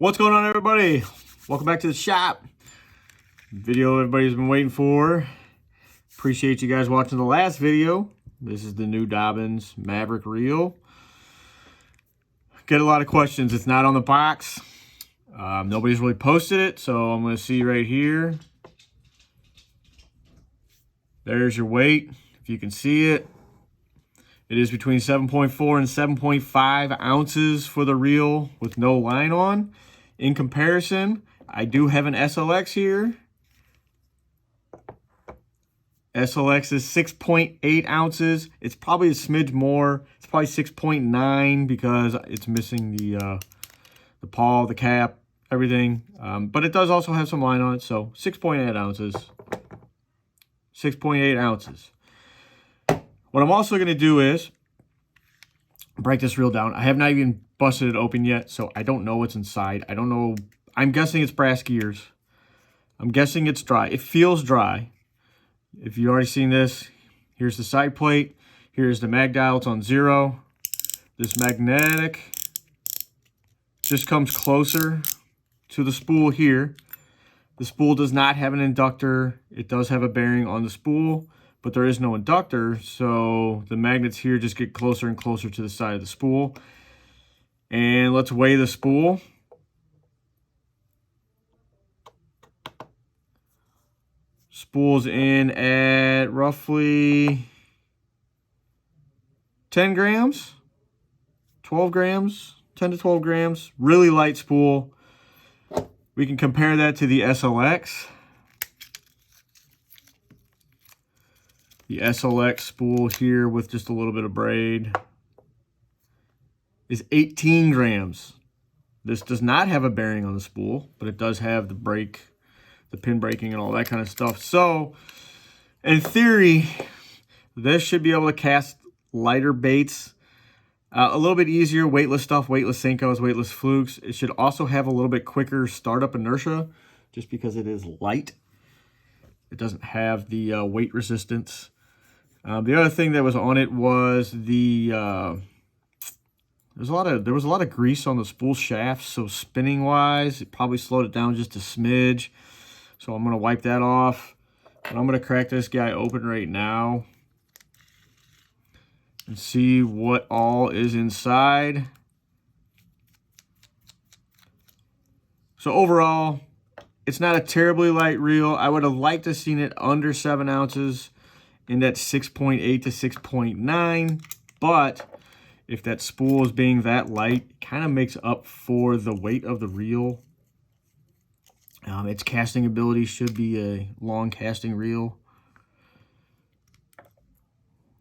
What's going on, everybody? Welcome back to the shop. Video everybody's been waiting for. Appreciate you guys watching the last video. This is the new Dobyns Maverick reel. Get a lot of questions. It's not on the box. Nobody's really posted it, so I'm going to see right here. There's your weight, if you can see it. It is between 7.4 and 7.5 ounces for the reel with no line on. In comparison, I do have an SLX here. SLX is 6.8 ounces. It's probably a smidge more. It's probably 6.9 because it's missing the pawl, the cap, everything. But it does also have some line on it, so 6.8 ounces. 6.8 ounces. What I'm also going to do is break this reel down. I have not even busted it open yet, so I don't know what's inside. I don't know. I'm guessing it's brass gears. I'm guessing it's dry. It feels dry. If you've already seen this, here's the side plate. Here's the mag dial. It's on 0. This magnetic just comes closer to the spool here. The spool does not have an inductor. It does have a bearing on the spool, but there is no inductor, so the magnets here just get closer and closer to the side of the spool. And let's weigh the spool. Spool's in at roughly 10 grams, 12 grams, 10 to 12 grams. Really light spool. We can compare that to the SLX. The SLX spool here with just a little bit of braid is 18 grams. This does not have a bearing on the spool, but it does have the brake, the pin braking and all that kind of stuff. So, in theory, this should be able to cast lighter baits. A little bit easier, weightless stuff, weightless Senkos, weightless flukes. It should also have a little bit quicker startup inertia just because it is light. It doesn't have the weight resistance. The other thing that was on it was the there was a lot of grease on the spool shaft, so spinning wise, it probably slowed it down just a smidge. So I'm gonna wipe that off. And I'm gonna crack this guy open right now and see what all is inside. So overall, it's not a terribly light reel. I would have liked to have seen it under 7 ounces in that 6.8 to 6.9, but if that spool is being that light, it kind of makes up for the weight of the reel. Its casting ability should be a long casting reel. A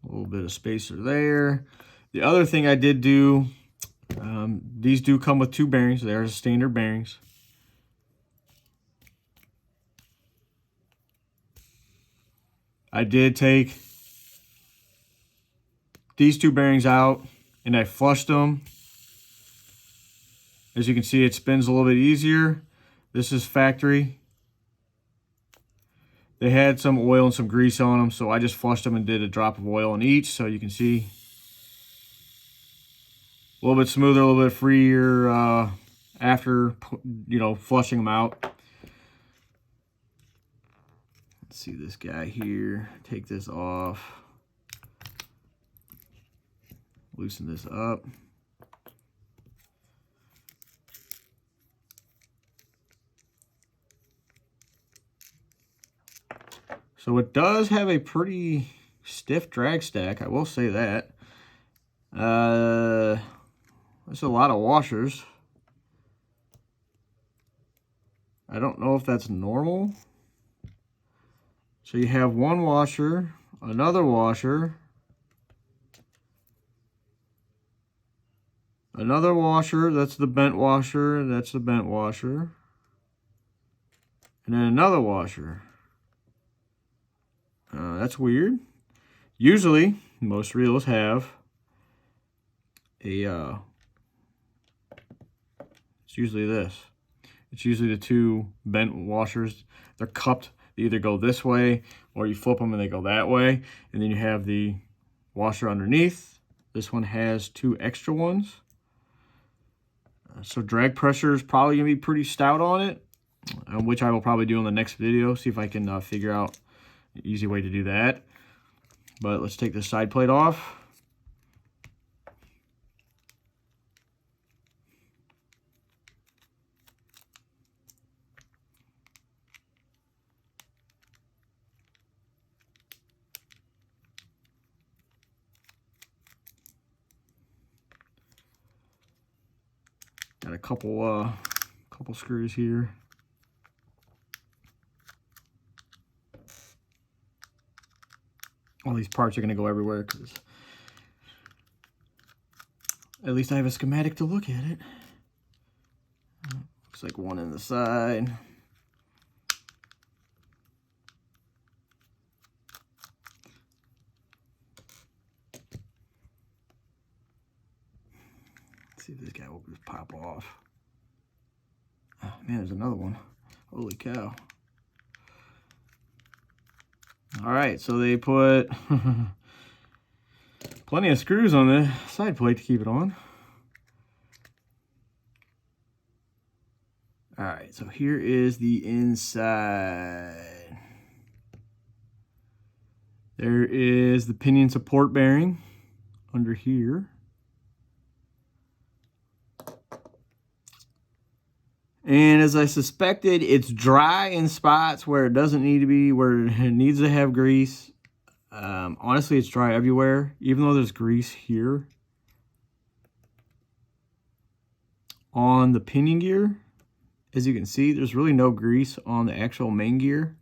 little bit of spacer there. The other thing I did do, these do come with 2 bearings. There's standard bearings. I did take these 2 bearings out and I flushed them. As you can see, it spins a little bit easier. This is factory. They had some oil and some grease on them, so I just flushed them and did a drop of oil on each, so you can see a little bit smoother, a little bit freer after, flushing them out. Let's see this guy here. Take this off. Loosen this up. So it does have a pretty stiff drag stack, I will say that. That's a lot of washers. I don't know if that's normal. So you have 1 washer, another washer, another washer, that's the bent washer, that's the bent washer, and then another washer. That's weird. Usually, most reels have a, it's usually this. It's usually the 2 bent washers. They're cupped. They either go this way or you flip them and they go that way. And then you have the washer underneath. This one has 2 extra ones. So drag pressure is probably going to be pretty stout on it, which I will probably do in the next video, see if I can figure out an easy way to do that. But let's take the side plate off. Got a couple screws here. All these parts are going to go everywhere because at least I have a schematic to look at it. Looks like one in the side. Let's see if this guy will just pop off. Oh man, there's another one. Holy cow. All right, so they put plenty of screws on the side plate to keep it on. All right, so here is the inside. There is the pinion support bearing under here. And as I suspected, it's dry in spots where it doesn't need to be, where it needs to have grease. Honestly, it's dry everywhere, even though there's grease here. On the pinion gear, as you can see, there's really no grease on the actual main gear.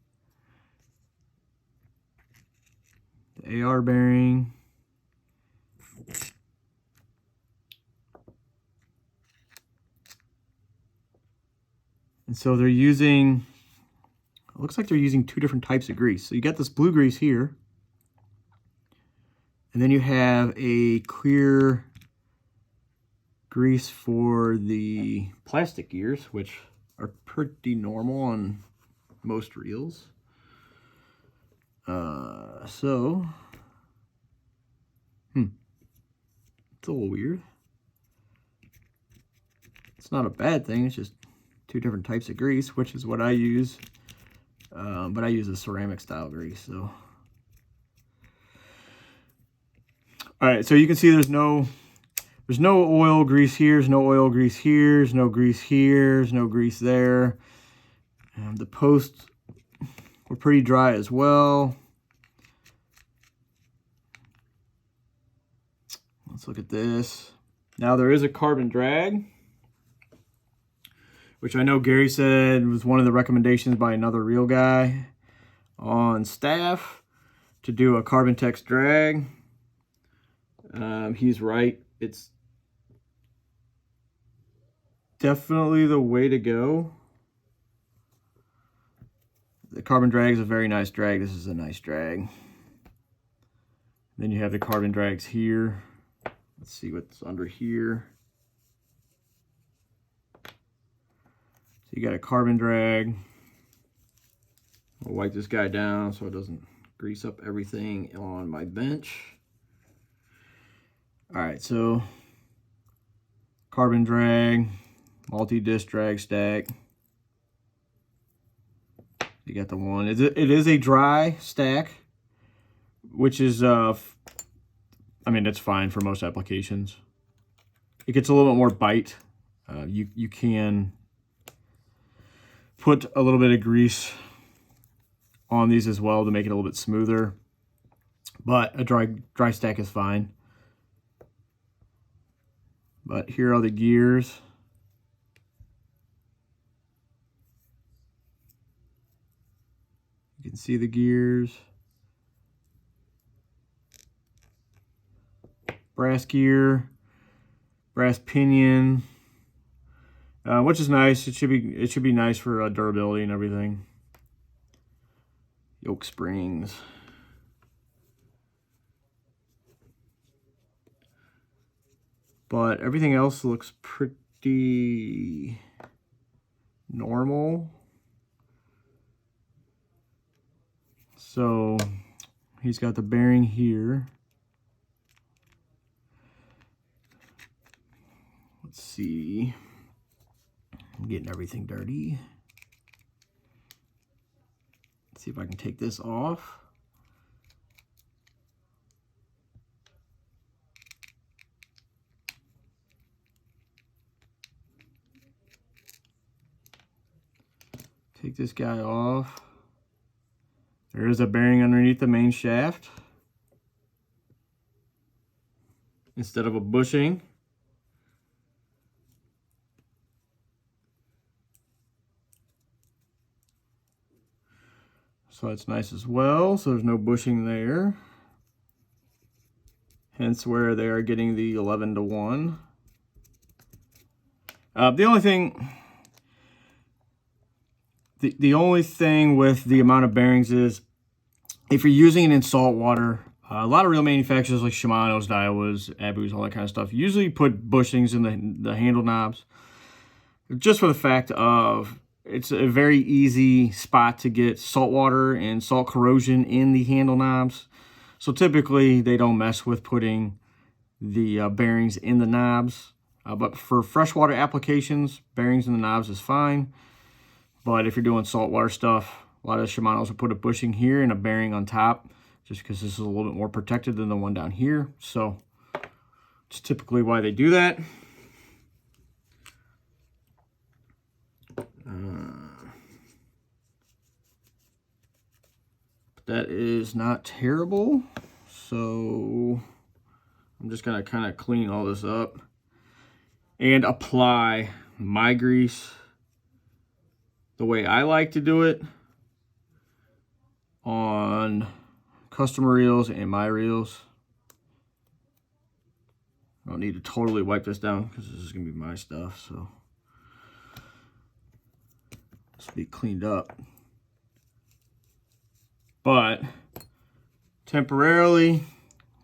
The AR bearing. And so they're using, it looks like they're using two different types of grease. So you got this blue grease here, and then you have a clear grease for the plastic gears, which are pretty normal on most reels. It's a little weird. It's not a bad thing, it's just two different types of grease, which is what I use. But I use a ceramic style grease, so. All right, so you can see there's no oil grease here, there's no oil grease here, there's no grease here, there's no grease there. The posts were pretty dry as well. Let's look at this. Now there is a carbon drag, which I know Gary said was one of the recommendations by another reel guy on staff to do a carbon text drag. He's right. It's definitely the way to go. The carbon drag is a very nice drag. This is a nice drag. Then you have the carbon drags here. Let's see what's under here. So you got a carbon drag. I'll wipe this guy down so it doesn't grease up everything on my bench. All right, so carbon drag, multi-disc drag stack. You got the one. It is a dry stack, which is, I mean, it's fine for most applications. It gets a little bit more bite. You can put a little bit of grease on these as well to make it a little bit smoother, but a dry stack is fine. But here are the gears. You can see the gears. Brass gear, brass pinion, which is nice. It should be nice for durability and everything. Yoke springs. But everything else looks pretty normal. So he's got the bearing here. Let's see. getting everything dirty. Let's see if I can take this off. Take this guy off. There is a bearing underneath the main shaft instead of a bushing. So that's nice as well. So there's no bushing there. Hence where they are getting the 11-to-1. The only thing with the amount of bearings is if you're using it in salt water, a lot of real manufacturers like Shimano's, Daiwas, Abu's, all that kind of stuff, usually put bushings in the handle knobs, just for the fact of it's a very easy spot to get salt water and salt corrosion in the handle knobs. So typically they don't mess with putting the bearings in the knobs. But for freshwater applications, bearings in the knobs is fine. But if you're doing saltwater stuff, a lot of Shimano's will put a bushing here and a bearing on top, just because this is a little bit more protected than the one down here. So it's typically why they do that. That is not terrible. So I'm just gonna kind of clean all this up and apply my grease the way I like to do it on customer reels and my reels. I don't need to totally wipe this down because this is gonna be my stuff, so this will be cleaned up. But temporarily,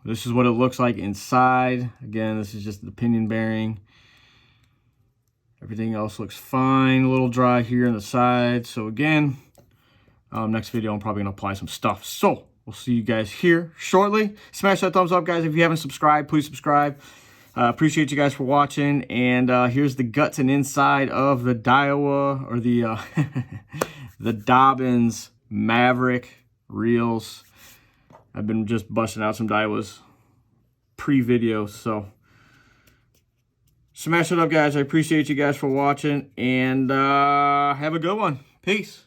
this is what it looks like inside. Again, this is just the pinion bearing. Everything else looks fine. A little dry here on the side. So again, next video I'm probably gonna apply some stuff. So we'll see you guys here shortly. Smash that thumbs up, guys. If you haven't subscribed, please subscribe. Appreciate you guys for watching. And here's the guts and inside of the Daiwa, or the the Dobyns Maverick reels. I've been just busting out some Daiwas pre-video, so smash it up, guys. I appreciate you guys for watching, and have a good one. Peace.